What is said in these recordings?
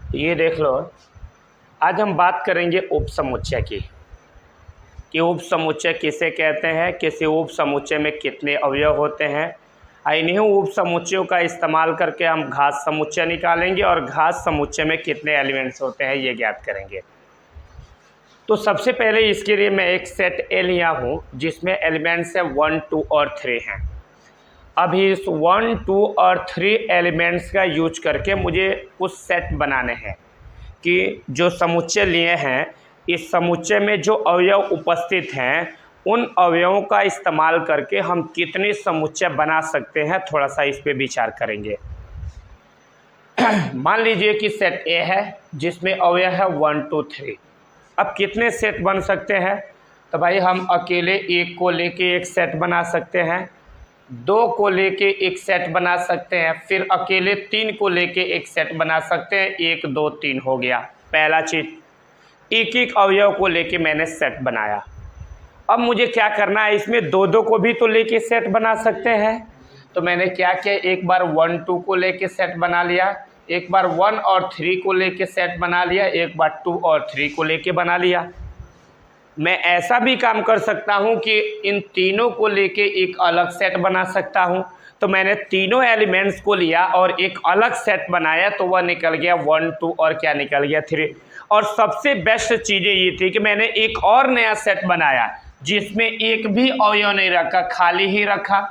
ये देख लो, आज हम बात करेंगे उपसमुच्चय की कि उपसमुच्चय किसे कहते हैं, किसी उपसमुच्चय में कितने अवयव होते हैं। इन्हीं उपसमुच्चयों का इस्तेमाल करके हम घात समुच्चय निकालेंगे और घात समुच्चय में कितने एलिमेंट्स होते हैं ये ज्ञात करेंगे। तो सबसे पहले इसके लिए मैं एक सेट ए लिया हूँ जिसमें एलिमेंट्स है 1, 2 और 3 हैं। अभी इस 1, 2 और 3 एलिमेंट्स का यूज करके मुझे कुछ सेट बनाने हैं कि जो समुच्चय लिए हैं, इस समुच्चय में जो अवयव उपस्थित हैं उन अवयवों का इस्तेमाल करके हम कितने समुच्चय बना सकते हैं, थोड़ा सा इस पे विचार करेंगे। मान लीजिए कि सेट ए है जिसमें अवयव है 1, 2, 3। अब कितने सेट बन सकते हैं? तो भाई हम अकेले एक को लेके एक सेट बना सकते हैं, 2 को लेके एक सेट बना सकते हैं, फिर अकेले 3 को लेके एक सेट बना सकते हैं। 1, 2, 3 हो गया पहला चीज़। एक एक अवयव को लेके मैंने सेट बनाया। अब मुझे क्या करना है, इसमें 2 को भी तो लेके सेट बना सकते हैं। तो मैंने क्या किया, एक बार 1, 2 को लेके सेट बना लिया, एक बार 1 और 3 को लेके सेट बना लिया, एक बार 2 और 3 को लेके बना लिया। मैं ऐसा भी काम कर सकता हूं कि इन तीनों को लेके एक अलग सेट बना सकता हूं। तो मैंने तीनों एलिमेंट्स को लिया और एक अलग सेट बनाया, तो वह निकल गया 1, 2 और क्या निकल गया 3। और सबसे बेस्ट चीज़ें ये थी कि मैंने एक और नया सेट बनाया जिसमें एक भी अवयव नहीं रखा, खाली ही रखा।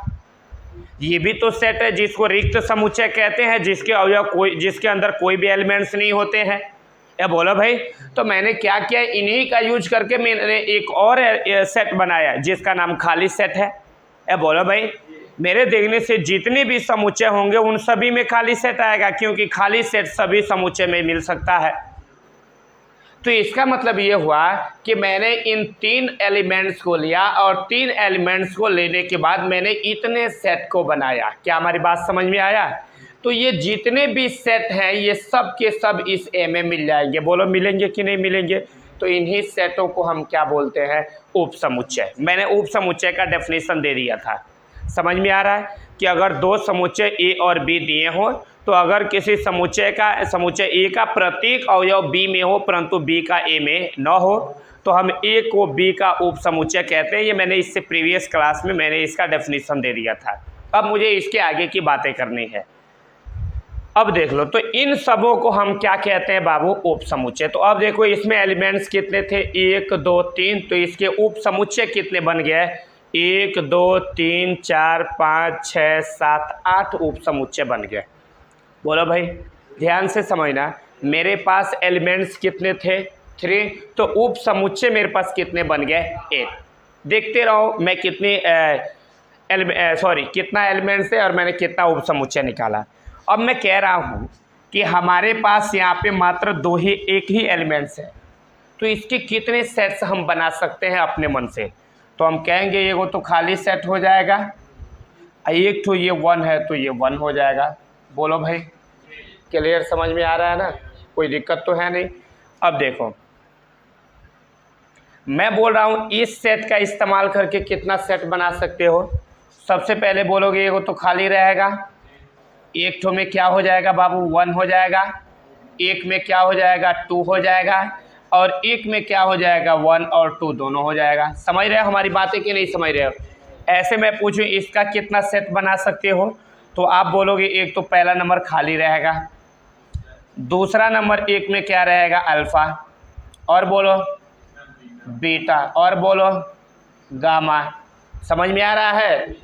ये भी तो सेट है जिसको रिक्त समुच्चय कहते हैं, जिसके अंदर कोई भी एलिमेंट्स नहीं होते हैं। या बोलो भाई। तो मैंने क्या किया, इन्हीं का यूज करके मैंने एक और सेट बनाया जिसका नाम खाली सेट है। या बोलो भाई। मेरे देखने से जितने भी समुच्चय होंगे उन सभी में खाली सेट आएगा, क्योंकि खाली सेट सभी समुच्चय में मिल सकता है। तो इसका मतलब ये हुआ कि मैंने इन 3 एलिमेंट्स को लिया और 3 एलिमेंट्स को लेने के बाद मैंने इतने सेट को बनाया। क्या हमारी बात समझ में आया? तो ये जितने भी सेट हैं ये सब के सब इस ए में मिल जाएंगे। बोलो मिलेंगे कि नहीं मिलेंगे? तो इन्हीं सेटों को हम क्या बोलते हैं? उपसमुच्चय। मैंने उपसमुच्चय का डेफिनेशन दे दिया था। समझ में आ रहा है कि अगर 2 समुच्चय ए और बी दिए हों, तो अगर किसी समुच्चय ए का प्रत्येक अवयव बी में हो परंतु बी का ए में न हो, तो हम ए को बी का उपसमुच्चय कहते हैं। ये मैंने इससे प्रीवियस क्लास में मैंने इसका डेफिनेशन दे दिया था। अब मुझे इसके आगे की बातें करनी है। अब देख लो, तो इन सबों को हम क्या कहते हैं बाबू? उपसमुच्चय। तो अब देखो इसमें एलिमेंट्स कितने थे? 1, 2, 3। तो इसके उपसमुच्चय कितने बन गए? 1, 2, 3, 4, 5, 6, 7, 8 उपसमुच्चय बन गए। बोलो भाई, ध्यान से समझना। मेरे पास एलिमेंट्स कितने थे? 3। तो उपसमुच्चय मेरे पास कितने बन गए? 8। देखते रहो मैं कितना एलिमेंट्स है और मैंने कितना उपसमुच्चय निकाला। अब मैं कह रहा हूँ कि हमारे पास यहाँ पे मात्र एक ही एलिमेंट्स है, तो इसके कितने सेट्स हम बना सकते हैं अपने मन से? तो हम कहेंगे ये वो तो खाली सेट हो जाएगा, एक तो ये 1 है तो ये 1 हो जाएगा। बोलो भाई, क्लियर समझ में आ रहा है ना? कोई दिक्कत तो है नहीं। अब देखो, मैं बोल रहा हूँ इस सेट का इस्तेमाल करके कितना सेट बना सकते हो? सबसे पहले बोलोगे ये वो तो खाली रहेगा, एक ठो में क्या हो जाएगा बाबू? 1 हो जाएगा, एक में क्या हो जाएगा? 2 हो जाएगा, और एक में क्या हो जाएगा? 1 और 2 दोनों हो जाएगा। समझ रहे हो हमारी बातें कि नहीं समझ रहे हो? ऐसे मैं पूछूं इसका कितना सेट बना सकते हो, तो आप बोलोगे एक तो पहला नंबर खाली रहेगा, दूसरा नंबर एक में क्या रहेगा? अल्फ़ा, और बोलो बीटा, और बोलो गामा। समझ में आ रहा है?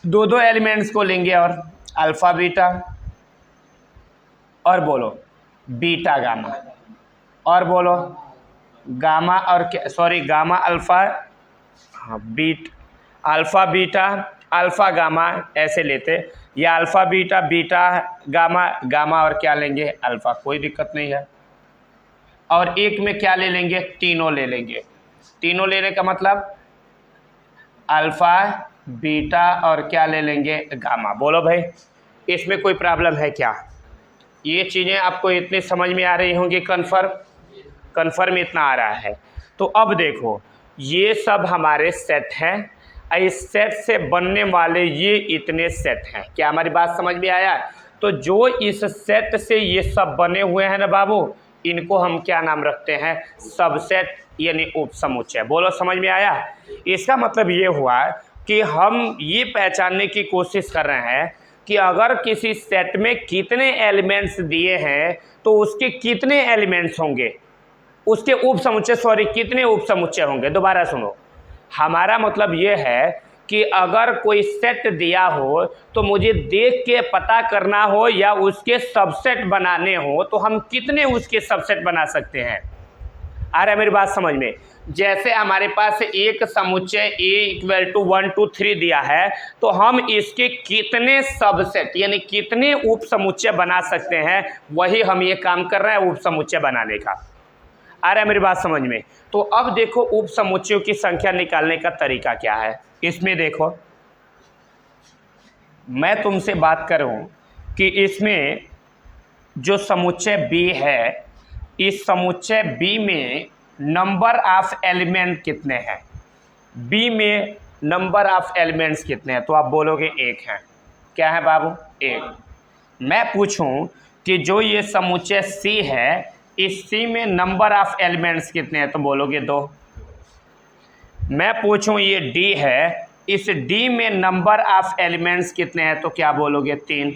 2 एलिमेंट्स को लेंगे और अल्फ़ा बीटा, और बोलो बीटा गामा, और बोलो गामा और गामा अल्फ़ा, हाँ अल्फ़ा बीटा अल्फ़ा गामा ऐसे लेते, या alpha beta beta gamma, gamma और क्या लेंगे? अल्फ़ा। कोई दिक्कत नहीं है। और एक में क्या ले लेंगे? तीनों ले लेंगे। तीनों लेने का मतलब अल्फ़ा बीटा और क्या ले लेंगे? गामा। बोलो भाई, इसमें कोई प्रॉब्लम है क्या? ये चीज़ें आपको इतनी समझ में आ रही होंगी? कन्फर्म इतना आ रहा है। तो अब देखो, ये सब हमारे सेट हैं। इस सेट से बनने वाले ये इतने सेट हैं। क्या हमारी बात समझ में आया? तो जो इस सेट से ये सब बने हुए हैं ना बाबू, इनको हम क्या नाम रखते हैं? सबसेट यानी उप समुच्चय। बोलो समझ में आया? इसका मतलब ये हुआ कि हम ये पहचानने की कोशिश कर रहे हैं कि अगर किसी सेट में कितने एलिमेंट्स दिए हैं तो उसके कितने एलिमेंट्स होंगे, उसके उप समुच्चय, सॉरी कितने उप समुच्चय होंगे। दोबारा सुनो, हमारा मतलब ये है कि अगर कोई सेट दिया हो तो मुझे देख के पता करना हो या उसके सबसेट बनाने हो तो हम कितने उसके सबसेट बना सकते हैं। आ रहा है मेरी बात समझ में? जैसे हमारे पास एक समुच्चय A = 1 2 3 दिया है तो हम इसके कितने सबसेट यानी कितने उप समुच्चय बना सकते हैं, वही हम ये काम कर रहे हैं उप समुच्चय बनाने का। आ रहा है मेरी बात समझ में? तो अब देखो उप समुच्चयों की संख्या निकालने का तरीका क्या है। इसमें देखो, मैं तुमसे बात करूं कि इसमें जो समुच्चय B है, इस समुच्चय B में नंबर ऑफ एलिमेंट कितने हैं? B में नंबर ऑफ एलिमेंट्स कितने हैं? तो आप बोलोगे 1 है। क्या है बाबू? 1। मैं पूछूं कि जो ये समुच्चय C है, इस C में नंबर ऑफ एलिमेंट्स कितने हैं? तो बोलोगे 2। मैं पूछूं ये D है, इस D में नंबर ऑफ एलिमेंट्स कितने हैं? तो क्या बोलोगे? 3।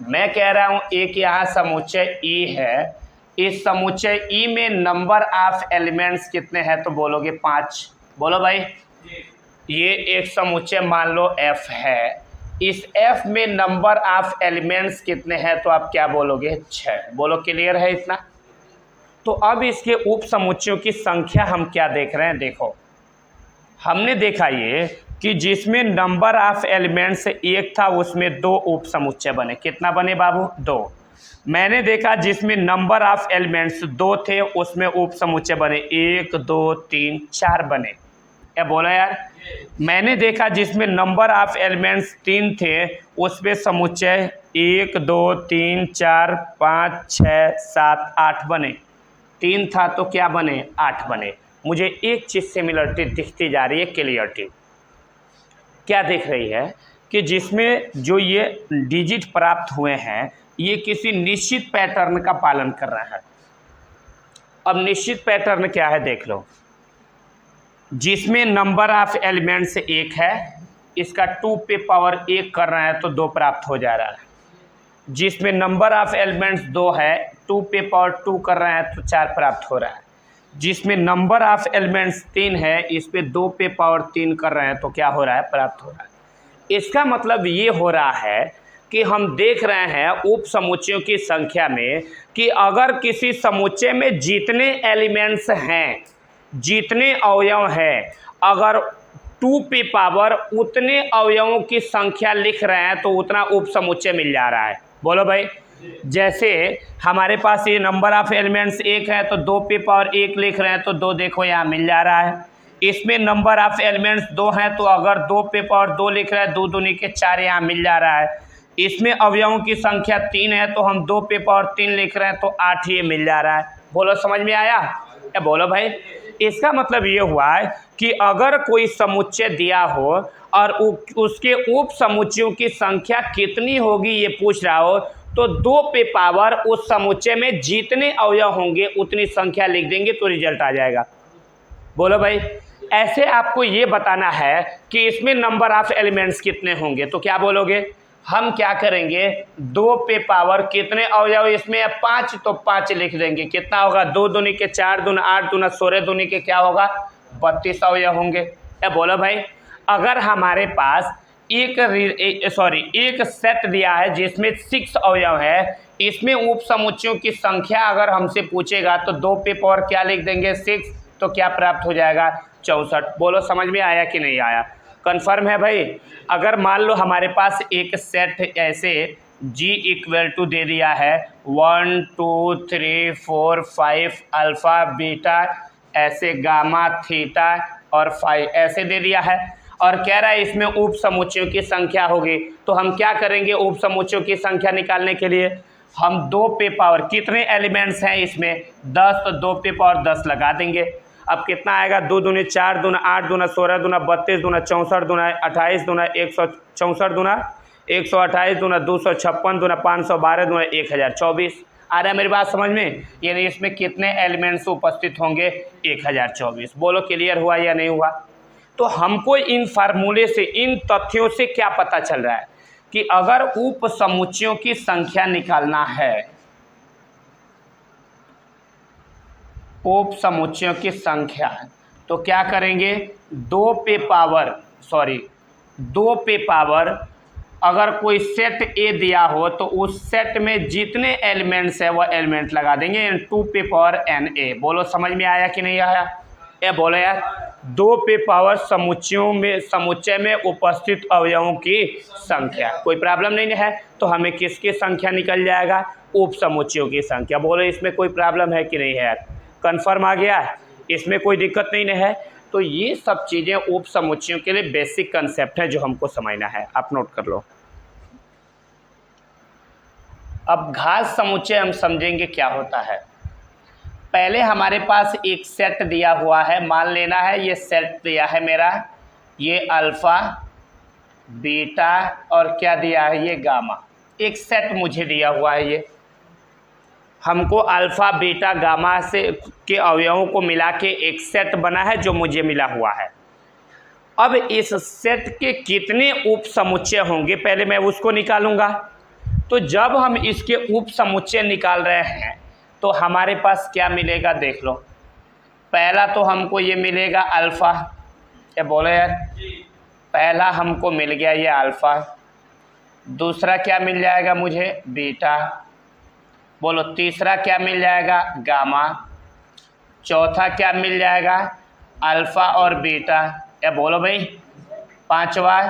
मैं कह रहा हूं एक यहाँ समुच्चय E है, इस समुच्चय E में नंबर ऑफ एलिमेंट्स कितने हैं? तो बोलोगे 5। बोलो भाई। ये एक समुच्चय मान लो F है, इस F में नंबर ऑफ एलिमेंट्स कितने हैं? तो आप क्या बोलोगे? 6। बोलो क्लियर है इतना? तो अब इसके उप समुच्चयों की संख्या हम क्या देख रहे हैं? देखो, हमने देखा ये कि जिसमें नंबर ऑफ एलिमेंट्स 1 था उसमें 2 उप समुच्चय बने। कितना बने बाबू? 2। मैंने देखा जिसमें नंबर ऑफ एलिमेंट्स 2 थे उसमें उप समुच्चय बने 1 2 3 4 बने। क्या बोला यार? मैंने देखा जिसमें नंबर ऑफ एलिमेंट्स 3 थे उसमें समुच्चय 1 2 3 4 5 6 7 8 बने। 3 था तो क्या बने? 8 बने। मुझे एक चीज़ सिमिलरिटी दिखती जा रही है, क्लियरिटी। क्या दिख रही है कि जिसमें जो ये डिजिट प्राप्त हुए हैं ये किसी निश्चित पैटर्न का पालन कर रहा है। अब निश्चित पैटर्न क्या है देख लो। जिसमें नंबर ऑफ एलिमेंट्स 1 है, इसका 2 पे पावर 1 कर रहे हैं तो 2 प्राप्त हो जा रहा है। जिसमें नंबर ऑफ एलिमेंट्स 2 है, 2 पे पावर 2 कर रहे हैं तो 4 प्राप्त हो रहा है। जिसमें नंबर ऑफ एलिमेंट्स 3 है, इस पे 2 पे पावर 3 कर रहे हैं तो क्या हो रहा है? प्राप्त हो रहा है। इसका मतलब ये हो रहा है कि हम देख रहे हैं उप समुच्चयों की संख्या में कि अगर किसी समुच्चय में जितने एलिमेंट्स हैं, जितने अवयव हैं, अगर 2 पे पावर उतने अवयवों की संख्या लिख रहे हैं तो उतना उप समुच्चय मिल जा रहा है। बोलो भाई। जैसे हमारे पास ये नंबर ऑफ एलिमेंट्स 1 है तो 2 पे पावर 1 लिख रहे हैं तो 2 देखो यहाँ मिल जा रहा है। इसमें नंबर ऑफ एलिमेंट्स 2 हैं तो अगर 2 पे पावर 2 लिख रहे हैं 2 दूनी के 4 यहाँ मिल जा रहा है। इसमें अवयवों की संख्या 3 है तो हम 2 पे पावर 3 लिख रहे हैं तो 8 ये मिल जा रहा है। बोलो समझ में आया? या बोलो भाई। इसका मतलब ये हुआ है कि अगर कोई समुच्चय दिया हो और उसके उप समुच्चयों की संख्या कितनी होगी ये पूछ रहा हो तो 2 पे पावर उस समुच्चय में जितने अवयव होंगे उतनी संख्या लिख देंगे तो रिजल्ट आ जाएगा। बोलो भाई। ऐसे आपको ये बताना है कि इसमें नंबर ऑफ एलिमेंट्स कितने होंगे तो क्या बोलोगे? हम क्या करेंगे? 2 पे पावर कितने अवयव इसमें है? 5, तो 5 लिख देंगे। कितना होगा? 2 दूनी के 4 दूना 8 दूना 16 दूनी के क्या होगा? 32 अवयव होंगे। या बोलो भाई। अगर हमारे पास एक सेट दिया है जिसमें 6 अवयव है, इसमें उप समुच्चयों की संख्या अगर हमसे पूछेगा तो 2 पे पावर क्या लिख देंगे? 6, तो क्या प्राप्त हो जाएगा? 64। बोलो समझ में आया कि नहीं आया? कन्फर्म है भाई। अगर मान लो हमारे पास एक सेट ऐसे G = दे दिया है 1 2 3 4 5 अल्फ़ा बीटा, ऐसे गामा थीटा और फाई ऐसे दे दिया है और कह रहा है इसमें उप समुच्चयों की संख्या होगी। तो हम क्या करेंगे? उप समुच्चयों की संख्या निकालने के लिए हम 2 पे पावर कितने एलिमेंट्स हैं इसमें? 10, तो 2 पे पावर 10 लगा देंगे। अब कितना आएगा? 2 दूनी 4 दूना 8 दूना 16 दूना 32 दूना 64 दूना 28 दूना 164 दूना 128 दूना 256 दूना 512 दूना 1024। आ रहा है मेरी बात समझ में? यानी इसमें कितने एलिमेंट्स उपस्थित होंगे? 1024। बोलो क्लियर हुआ या नहीं हुआ? तो हमको इन फार्मूले से, इन तथ्यों से क्या पता चल रहा है कि अगर उप समुच्चयों की संख्या निकालना है, उप समुच्चयों की संख्या, तो क्या करेंगे? 2 पे पावर अगर कोई सेट ए दिया हो तो उस सेट में जितने एलिमेंट्स है वह एलिमेंट लगा देंगे, 2 पे पावर एन ए। बोलो समझ में आया कि नहीं आया? ये बोलो यार। 2 पे पावर समुच्चय में उपस्थित अवयवों की संख्या। कोई प्रॉब्लम नहीं है? तो हमें किसकी संख्या निकल जाएगा? उप समुच्चयों की संख्या। बोलो इसमें कोई प्रॉब्लम है कि नहीं है यार? कन्फर्म आ गया? इसमें कोई दिक्कत नहीं है? तो ये सब चीज़ें उप समुच्चयों के लिए बेसिक कंसेप्ट है जो हमको समझना है। आप नोट कर लो। अब घात समुच्चय हम समझेंगे क्या होता है। पहले हमारे पास एक सेट दिया हुआ है, मान लेना है ये सेट दिया है मेरा, ये अल्फ़ा, बीटा और क्या दिया है? ये गामा। एक सेट मुझे दिया हुआ है। ये हमको अल्फ़ा, बीटा, गामा से के अवयवों को मिला के एक सेट बना है जो मुझे मिला हुआ है। अब इस सेट के कितने उप समुच्चय होंगे पहले मैं उसको निकालूंगा। तो जब हम इसके उप समुच्चय निकाल रहे हैं तो हमारे पास क्या मिलेगा? देख लो। पहला तो हमको ये मिलेगा अल्फ़ा। क्या बोले यार? पहला हमको मिल गया ये अल्फ़ा। दूसरा क्या मिल जाएगा मुझे? बीटा। बोलो तीसरा क्या मिल जाएगा? गामा। चौथा क्या मिल जाएगा? अल्फ़ा और बीटा। क्या बोलो भाई? पांचवा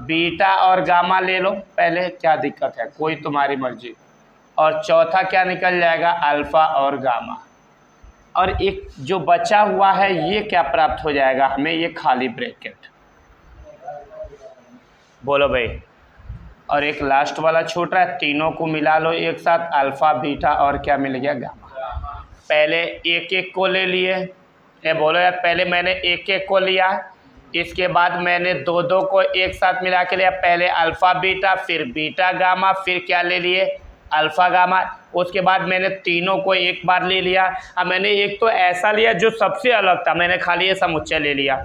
बीटा और गामा ले लो पहले, क्या दिक्कत है? कोई तुम्हारी मर्जी। और चौथा क्या निकल जाएगा? अल्फ़ा और गामा। और एक जो बचा हुआ है ये क्या प्राप्त हो जाएगा हमें? ये खाली ब्रैकेट। बोलो भाई। और एक लास्ट वाला छूट रहा है, तीनों को मिला लो एक साथ, अल्फ़ा, बीटा और क्या मिल गया? गामा। पहले एक एक को ले लिए। ये बोलो यार, पहले मैंने एक एक को लिया, इसके बाद मैंने दो दो को एक साथ मिला के लिया। पहले अल्फ़ा बीटा, फिर बीटा गामा, फिर क्या ले लिए? Alpha gamma. उसके बाद मैंने तीनों को एक बार ले लिया। अब मैंने एक तो ऐसा लिया जो सबसे अलग था, मैंने खाली ये समुच्चय ले लिया।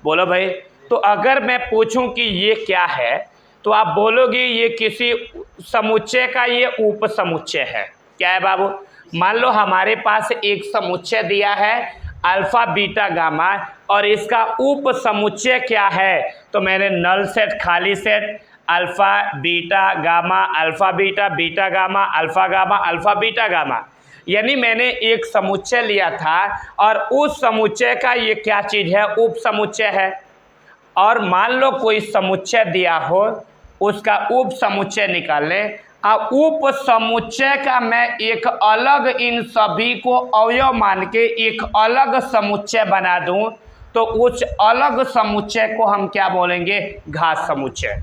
बोलो भाई। तो अगर मैं पूछूं कि ये क्या है तो आप बोलोगे ये किसी समुच्चय का ये उप समुच्चय है। क्या है बाबू? मान लो हमारे पास एक समुच्चय दिया है अल्फ़ा, बीटा, गामा, और इसका उप समुच्चय क्या है? तो मैंने नल सेट, खाली set, alpha, beta, gamma, alpha, beta, beta, gamma, alpha, gamma, alpha, beta, gamma. यानी मैंने एक समुच्चय लिया था और उस समुच्चय का ये क्या चीज़ है? उप समुच्चय है। और मान लो कोई समुच्चय दिया हो, उसका उप समुच्चय निकाल लें। अब उप समुच्चय का मैं एक अलग, इन सभी को अवयव मान के एक अलग समुच्चय बना दूं तो उस अलग समुच्चय को हम क्या बोलेंगे? घात समुच्चय।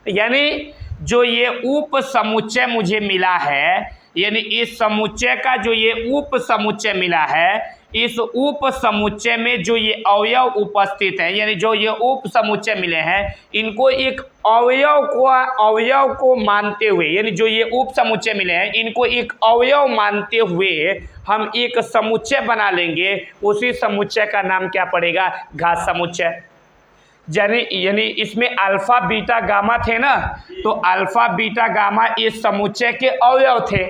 यानी जो ये उप समुच्चय मुझे मिला है, यानी इस समुच्चय का जो ये उप समुच्चय मिला है, इस उप समुच्चय में जो ये अवयव उपस्थित हैं, यानी जो ये उप समुच्चय मिले हैं, इनको एक अवयव को मानते हुए, यानी जो ये उप समुच्चय मिले हैं इनको एक अवयव मानते हुए हम एक समुच्चय बना लेंगे। उसी समुच्चय का नाम क्या पड़ेगा? घात समुच्चय। यानी इसमें अल्फ़ा, बीटा, गामा थे ना, तो अल्फ़ा, बीटा, गामा इस समुच्चय के अवयव थे।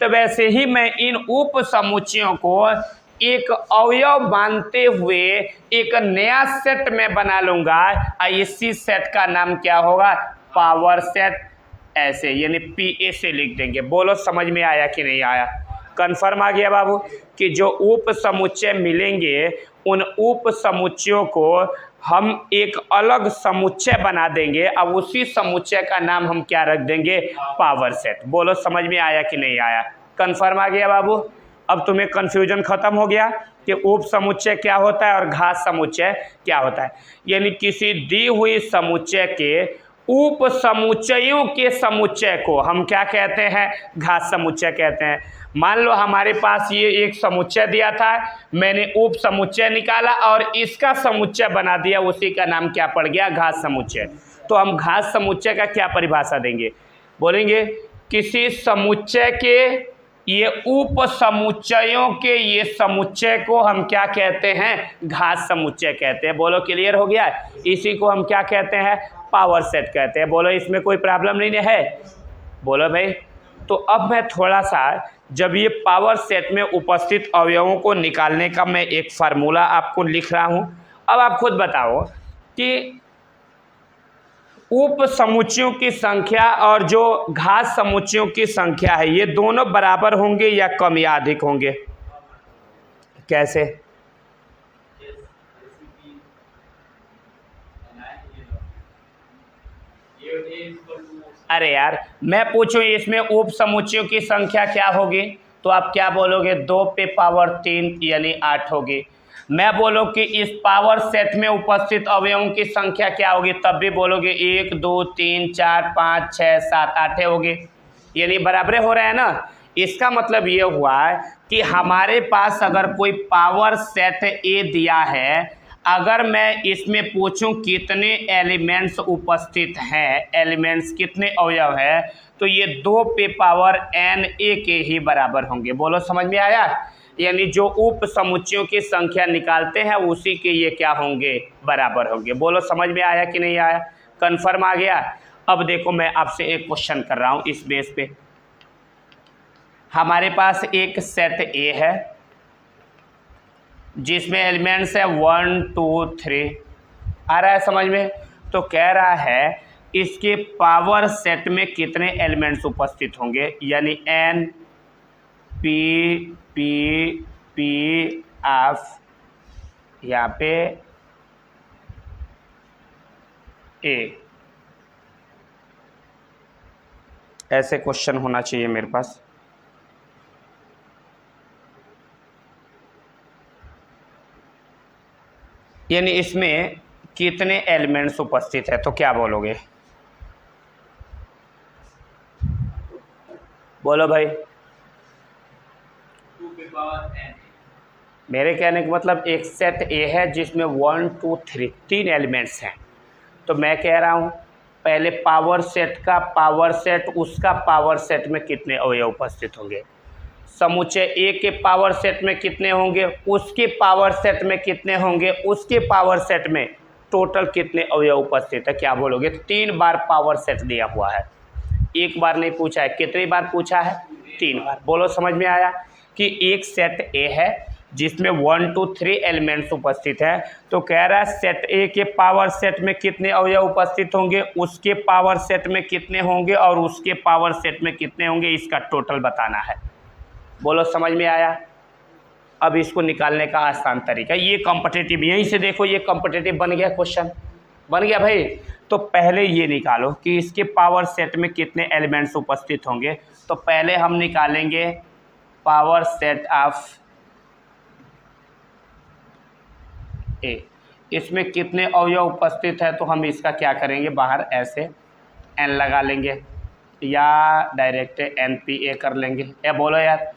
तो वैसे ही मैं इन उप समुच्चयों को एक अवयव मानते हुए एक नया सेट में बना लूंगा। इसी सेट का नाम क्या होगा? Power set. ऐसे यानी PA से लिख देंगे। बोलो समझ में आया कि नहीं आया? कन्फर्म आ गया बाबू कि जो उप समुच्चय मिलेंगे उन उप समुच्चयों को हम एक अलग समुच्चय बना देंगे। अब उसी समुच्चय का नाम हम क्या रख देंगे? Power set. बोलो समझ में आया कि नहीं आया? कन्फर्म आ गया बाबू? अब तुम्हें कन्फ्यूजन खत्म हो गया कि उप समुच्चय क्या होता है और घात समुच्चय क्या होता है। यानी किसी दी हुई समुच्चय के उप समुच्चयों के समुच्चय को हम क्या कहते हैं? घात समुच्चय कहते हैं। मान लो हमारे पास ये एक समुच्चय दिया था, मैंने उप समुच्चय निकाला और इसका समुच्चय बना दिया, उसी का नाम क्या पड़ गया? घात समुच्चय। तो हम घात समुच्चय का क्या परिभाषा देंगे? बोलेंगे किसी समुच्चय के ये उप समुच्चयों के ये समुच्चय को हम क्या कहते हैं? घात समुच्चय कहते हैं। बोलो क्लियर हो गया? इसी को हम क्या कहते हैं? पावर सेट कहते हैं। बोलो इसमें कोई प्रॉब्लम नहीं है? बोलो भाई। तो अब मैं थोड़ा सा जब ये पावर सेट में उपस्थित अवयवों को निकालने का मैं एक फार्मूला आपको लिख रहा हूँ। अब आप खुद बताओ कि उप समुच्चयों की संख्या और जो घात समुच्चयों की संख्या है ये दोनों बराबर होंगे या कम या अधिक होंगे? कैसे? अरे यार मैं पूछूं इसमें उप समुच्चयों की संख्या क्या होगी तो आप क्या बोलोगे? 2 पे पावर 3 यानी 8 होगी। मैं बोलो कि इस पावर सेट में उपस्थित अवयवों की संख्या क्या होगी, तब भी बोलोगे 1 2 3 4 5 6 7 8 होगी, यानी बराबर हो रहा है ना। इसका मतलब ये हुआ कि हमारे पास अगर कोई पावर सेट ए दिया है, अगर मैं इसमें पूछूं कितने एलिमेंट्स उपस्थित हैं, एलिमेंट्स कितने अवयव है, तो ये 2 पे पावर n a के ही बराबर होंगे। बोलो समझ में आया? यानी जो उप समुच्चयों की संख्या निकालते हैं उसी के ये क्या होंगे? बराबर होंगे। बोलो समझ में आया कि नहीं आया? कंफर्म आ गया? अब देखो मैं आपसे एक क्वेश्चन कर रहा हूँ इस बेस पे। हमारे पास एक सेट ए है जिसमें एलिमेंट्स है 1 2 3। आ रहा है समझ में? तो कह रहा है इसके पावर सेट में कितने एलिमेंट्स उपस्थित होंगे, यानी n p p p f यहाँ पे a। ऐसे क्वेश्चन होना चाहिए मेरे पास। यानी इसमें कितने एलिमेंट्स उपस्थित है, तो क्या बोलोगे? बोलो भाई। 2 पे पावर n। मेरे कहने का मतलब एक सेट ए है जिसमें 1 2 3 3 एलिमेंट्स हैं। तो मैं कह रहा हूँ पहले पावर सेट का पावर सेट, उसका पावर सेट में कितने अवयव उपस्थित होंगे, समुच्चय ए के पावर सेट में कितने होंगे, उसके पावर सेट में कितने होंगे, उसके पावर सेट में टोटल कितने अवयव उपस्थित है, क्या बोलोगे? 3 बार पावर सेट दिया हुआ है, एक बार नहीं पूछा है। कितनी बार पूछा है? 3 बार। बोलो समझ में आया कि एक सेट ए है जिसमें 1 2 3 एलिमेंट्स उपस्थित है। तो कह रहा है सेट ए के पावर सेट में कितने अवयव उपस्थित होंगे, उसके पावर सेट में कितने होंगे और उसके पावर सेट में कितने होंगे, इसका टोटल बताना है। बोलो समझ में आया? अब इसको निकालने का आसान तरीका, ये कॉम्पिटिटिव, यहीं से देखो ये कॉम्पिटिटिव बन गया, क्वेश्चन बन गया भाई। तो पहले ये निकालो कि इसके पावर सेट में कितने एलिमेंट्स उपस्थित होंगे। तो पहले हम निकालेंगे पावर सेट ऑफ ए, इसमें कितने अवयव उपस्थित है, तो हम इसका क्या करेंगे, बाहर ऐसे n लगा लेंगे या डायरेक्ट n p a कर लेंगे। ए बोलो यार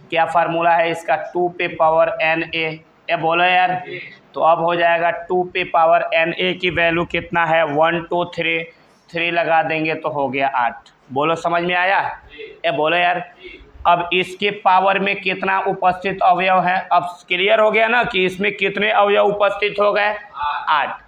क्या फार्मूला है इसका? 2 पे पावर n a। ए बोलो यार। तो अब हो जाएगा 2 पे पावर n a की वैल्यू कितना है? 1 2 3 3 लगा देंगे तो हो गया 8। बोलो समझ में आया? ए बोलो यार। अब इसके पावर में कितना उपस्थित अवयव है? अब क्लियर हो गया ना कि इसमें कितने अवयव उपस्थित हो गए? 8।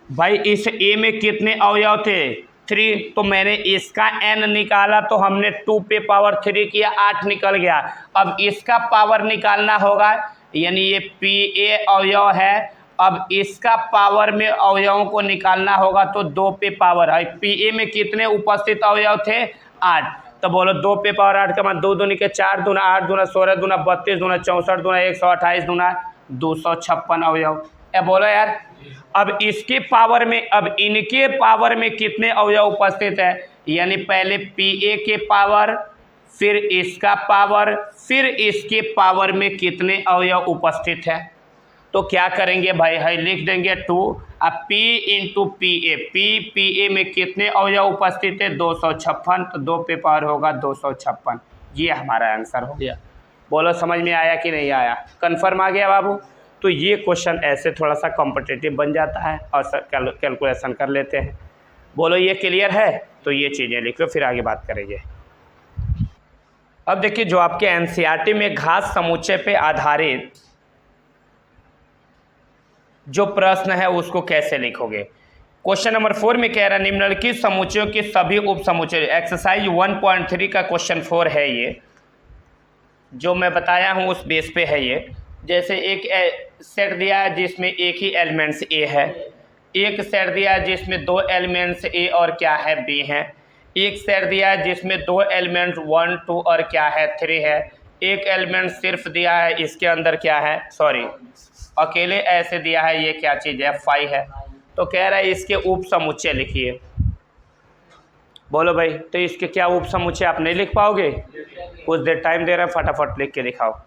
भाई इस ए में कितने अवयव थे? 3। तो मैंने इसका n निकाला तो हमने 2 पे पावर 3 किया, 8 निकल गया। अब इसका पावर निकालना होगा, यानी ये पी ए अवयव है। अब इसका पावर में अवयवों को निकालना होगा तो 2 पे पावर है। पी ए में कितने उपस्थित अवयव थे? 8। तो बोलो 2 पे पावर 8 का मतलब 2 दूनी के 4 दूना 8 दूना 16 दूना 32 दूना 64 दूना 128 दूना 256 अवयव। ए बोलो यार। अब इसके पावर में, अब इनके पावर में कितने अवयव उपस्थित है, यानी पहले पी ए के पावर, फिर इसका पावर, फिर इसके पावर में कितने अवयव उपस्थित है। तो क्या करेंगे भाई, है लिख देंगे 2। अब P into P A, P A में कितने अवयव उपस्थित है? 256। तो 2 पे पावर होगा 256। ये हमारा आंसर हो गया। बोलो समझ में आया कि नहीं आया? कन्फर्म आ गया बाबू? तो ये क्वेश्चन ऐसे थोड़ा सा कॉम्पिटिटिव बन जाता है और कैलकुलेशन कर लेते हैं। बोलो ये क्लियर है? तो ये चीज़ें लिख लो, फिर आगे बात करेंगे। अब देखिए, जो आपके एनसीईआरटी में घात समुच्चय पे आधारित जो प्रश्न है उसको कैसे लिखोगे। क्वेश्चन नंबर 4 में कह रहा है निम्नलिखित समुच्चयों के सभी उप समुच्चय, एक्सरसाइज 1.3 का क्वेश्चन 4 है ये, जो मैं बताया हूँ उस बेस पे है ये। जैसे एक सेट दिया है जिसमें एक ही एलिमेंट्स ए है, एक सेट दिया है जिसमें दो एलिमेंट्स ए और क्या है बी है, एक सेट दिया है जिसमें दो एलिमेंट 1 2 और क्या है 3 है, एक एलिमेंट सिर्फ दिया है इसके अंदर क्या है, सॉरी अकेले ऐसे दिया है, ये क्या चीज़ है 5 है। तो कह रहा है इसके उप समुच्चय लिखिए। बोलो भाई, तो इसके क्या उप समुच्चय आप नहीं लिख पाओगे? कुछ देर टाइम दे रहा है, फटाफट लिख के दिखाओ।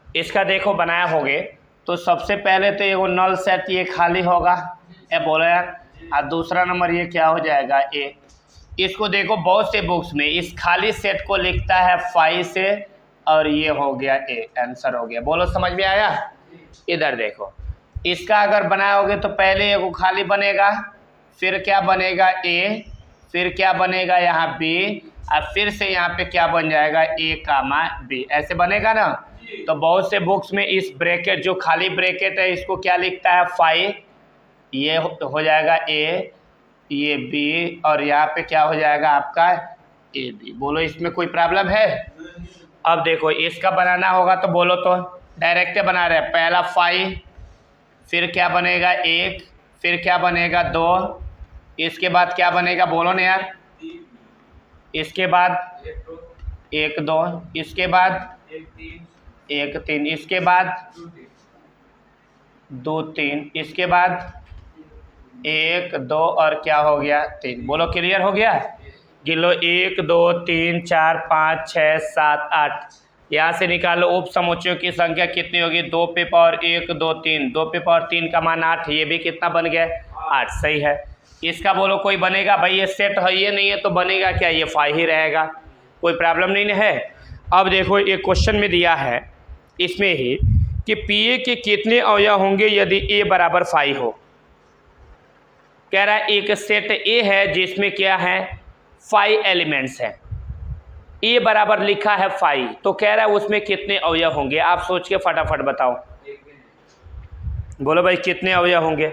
इसका देखो बनाया होगे तो सबसे पहले तो ये वो नल सेट ये खाली होगा, ए बोलो यार, और दूसरा नंबर ये क्या हो जाएगा ए। इसको देखो बहुत से बुक्स में इस खाली सेट को लिखता है 5 से, और ये हो गया ए, आंसर हो गया। बोलो समझ में आया? इधर देखो, इसका अगर बनाओगे तो पहले एगो खाली बनेगा, फिर क्या बनेगा ए, फिर क्या बनेगा यहाँ बी, और फिर से यहाँ पे क्या बन जाएगा ए कामा बी, ऐसे बनेगा ना। तो बहुत से बुक्स में इस ब्रैकेट जो खाली ब्रैकेट है इसको क्या लिखता है 5, ये हो जाएगा ए, ये बी, और यहाँ पे क्या हो जाएगा आपका ए बी। बोलो इसमें कोई प्रॉब्लम है? अब देखो इसका बनाना होगा तो बोलो तो डायरेक्ट बना रहे हैं, पहला 5, फिर क्या बनेगा 1, फिर क्या बनेगा 2, इसके बाद क्या बनेगा बोलो ना यार, इसके बाद 1 2, इसके बाद 1 3, इसके बाद 2 3, इसके बाद 1 2 और क्या हो गया 3। बोलो क्लियर हो गया? गिलो 1 2 3 4 5 6 7 8, यहाँ से निकालो उप समुच्चयों की संख्या कितनी होगी, 2 पे पावर 1 2 3, 2 पे पावर 3 का मान 8, ये भी कितना बन गया 8, सही है। इसका बोलो कोई बनेगा? भाई ये सेट है ये नहीं है तो बनेगा क्या, ये 5 ही रहेगा, कोई प्रॉब्लम नहीं है। अब देखो एक क्वेश्चन में दिया है इसमें ही कि पी ए के कितने अवयव होंगे यदि ए बराबर 5 हो। कह रहा है एक सेट ए है जिसमें क्या है 5 एलिमेंट्स हैं, ए बराबर लिखा है 5, तो कह रहा है उसमें कितने अवयव होंगे। आप सोच के फटाफट बताओ, बोलो भाई कितने अवयव होंगे।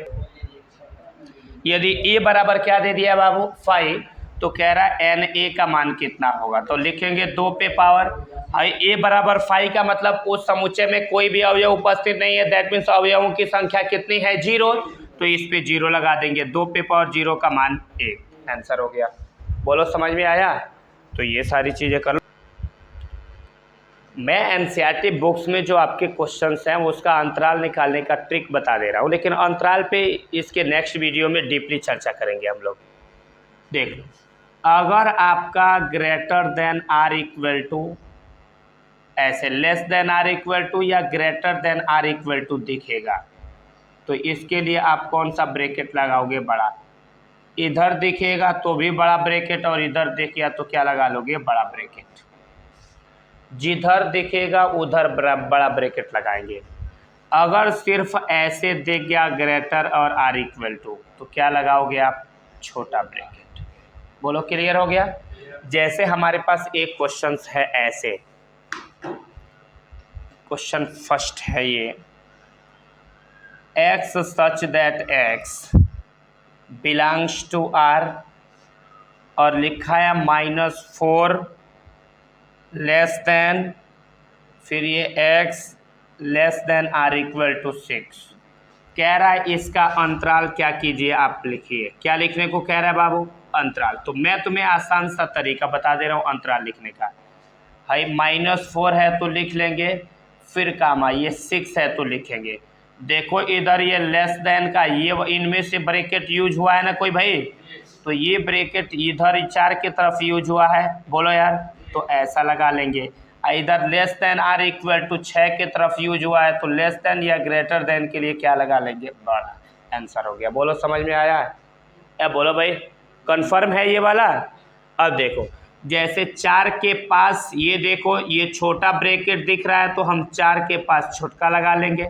यदि ए बराबर क्या दे दिया बाबू 5, तो कह रहा है एन ए का मान कितना होगा, तो लिखेंगे 2 पे पावर ए बराबर 5 का मतलब उस समुच्चय में कोई भी अवयव उपस्थित नहीं है, दैट मीन्स अवयवों की संख्या कितनी है 0, तो इस पे 0 लगा देंगे, 2 पे पावर 0 का मान 1, आंसर हो गया। बोलो समझ में आया? तो ये सारी चीज़ें कर लो। मैं एनसीईआरटी बुक्स में जो आपके क्वेश्चंस हैं उसका अंतराल निकालने का ट्रिक बता दे रहा हूँ, लेकिन अंतराल पे इसके नेक्स्ट वीडियो में डीपली चर्चा करेंगे हम लोग। देख लो, अगर आपका greater than are equal to ऐसे less than are equal to या greater than are equal to दिखेगा तो इसके लिए आप कौन सा ब्रैकेट लगाओगे, बड़ा। इधर दिखेगा तो भी बड़ा ब्रैकेट, और इधर दिखेगा तो क्या लगा लोगे, बड़ा ब्रैकेट। जिधर दिखेगा उधर बड़ा ब्रैकेट लगाएंगे। अगर सिर्फ ऐसे दिख गया ग्रेटर और आर इक्वल टू तो क्या लगाओगे आप, छोटा ब्रैकेट। बोलो क्लियर हो गया? जैसे हमारे पास एक क्वेश्चन है ऐसे, क्वेश्चन फर्स्ट है ये, x such that x belongs to r, और लिखा है -4 लेस देन, फिर ये x less than are equal to 6। कह रहा है इसका अंतराल क्या कीजिए, आप लिखिए। क्या लिखने को कह रहा है बाबू, अंतराल। तो मैं तुम्हें आसान सा तरीका बता दे रहा हूँ अंतराल लिखने का। भाई -4 है तो लिख लेंगे, फिर कामा ये 6 है तो लिखेंगे। देखो इधर ये लेस देन का ये इनमें से ब्रैकेट यूज हुआ है ना कोई भाई, तो ये ब्रैकेट इधर 4 की तरफ यूज हुआ है, बोलो यार, तो ऐसा लगा लेंगे। इधर less than are equal to 6 की तरफ यूज हुआ है, तो लेस देन या ग्रेटर देन के लिए क्या लगा लेंगे, बड़ा। आंसर हो गया। बोलो समझ में आया है? या बोलो भाई कंफर्म है ये वाला? अब देखो जैसे 4 के पास ये देखो ये छोटा ब्रैकेट दिख रहा है तो हम 4 के पास छोटका लगा लेंगे,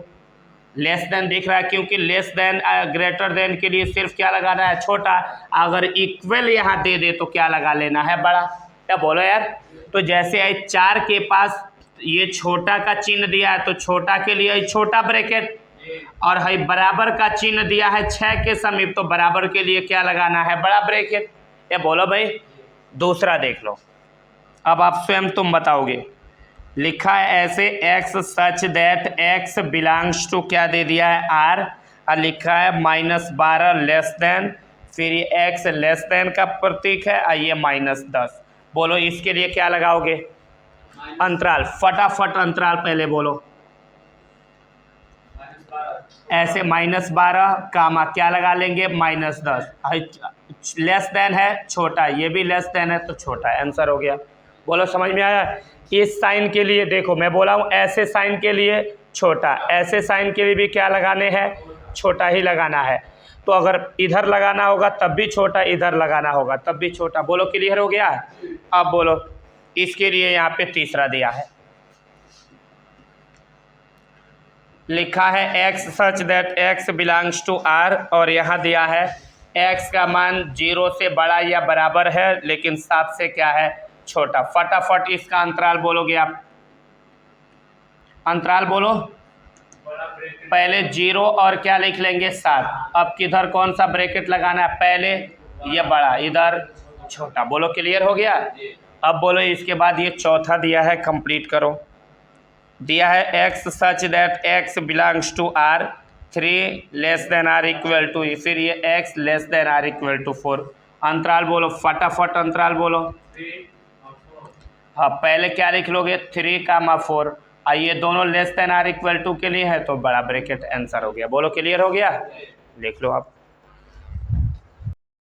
लेस देन दिख रहा है क्योंकि लेस देन ग्रेटर देन के लिए सिर्फ क्या लगाना है, छोटा। अगर इक्वल यहाँ दे दे तो क्या लगा लेना है, बड़ा। क्या बोलो यार। तो जैसे है 4 के पास ये छोटा का चिन्ह दिया है तो छोटा के लिए छोटा ब्रैकेट, और है बराबर का चिन्ह दिया है 6 के समीप तो बराबर के लिए क्या लगाना है, बड़ा ब्रैकेट। ये बोलो भाई। दूसरा देख लो, अब आप स्वयं तुम बताओगे। लिखा है ऐसे x such that x belongs to क्या दे दिया है, r, और लिखा है -12 लेस देन, फिर ये x लेस देन का प्रतीक है और ये -10। बोलो इसके लिए क्या लगाओगे, अंतराल। फटाफट अंतराल पहले बोलो। ऐसे -12 कामा क्या लगा लेंगे, -10। लेस देन है छोटा, ये भी लेस देन है तो छोटा, आंसर हो गया। बोलो समझ में आया। इस साइन के लिए देखो मैं बोला हूँ, ऐसे साइन के लिए छोटा, ऐसे साइन के लिए भी क्या लगाने हैं, छोटा ही लगाना है। तो अगर इधर लगाना होगा तब भी छोटा, इधर लगाना होगा तब भी छोटा। बोलो क्लियर हो गया। अब बोलो इसके लिए यहाँ पे तीसरा दिया है, लिखा है x such that x belongs to r, और यहाँ दिया है x का मान 0 से बड़ा या बराबर है लेकिन 7 से क्या है, छोटा। फटाफट इसका अंतराल बोलोगे आप, अंतराल बोलो। पहले 0 और क्या लिख लेंगे, 7। अब किधर कौन सा ब्रैकेट लगाना है, पहले ये बड़ा, इधर छोटा। बोलो क्लियर हो गया। अब बोलो इसके बाद ये चौथा दिया है, कंप्लीट करो। दिया है x such that x belongs to r 3 less than are equal to, फिर ये x less than are equal to 4। अंतराल बोलो फटाफट, अंतराल बोलो। हाँ पहले क्या लिख लोगे, 3, 4, ये दोनों less than are equal to के लिए है तो बड़ा ब्रैकेट, आंसर हो गया। बोलो क्लियर हो गया। लिख लो आप।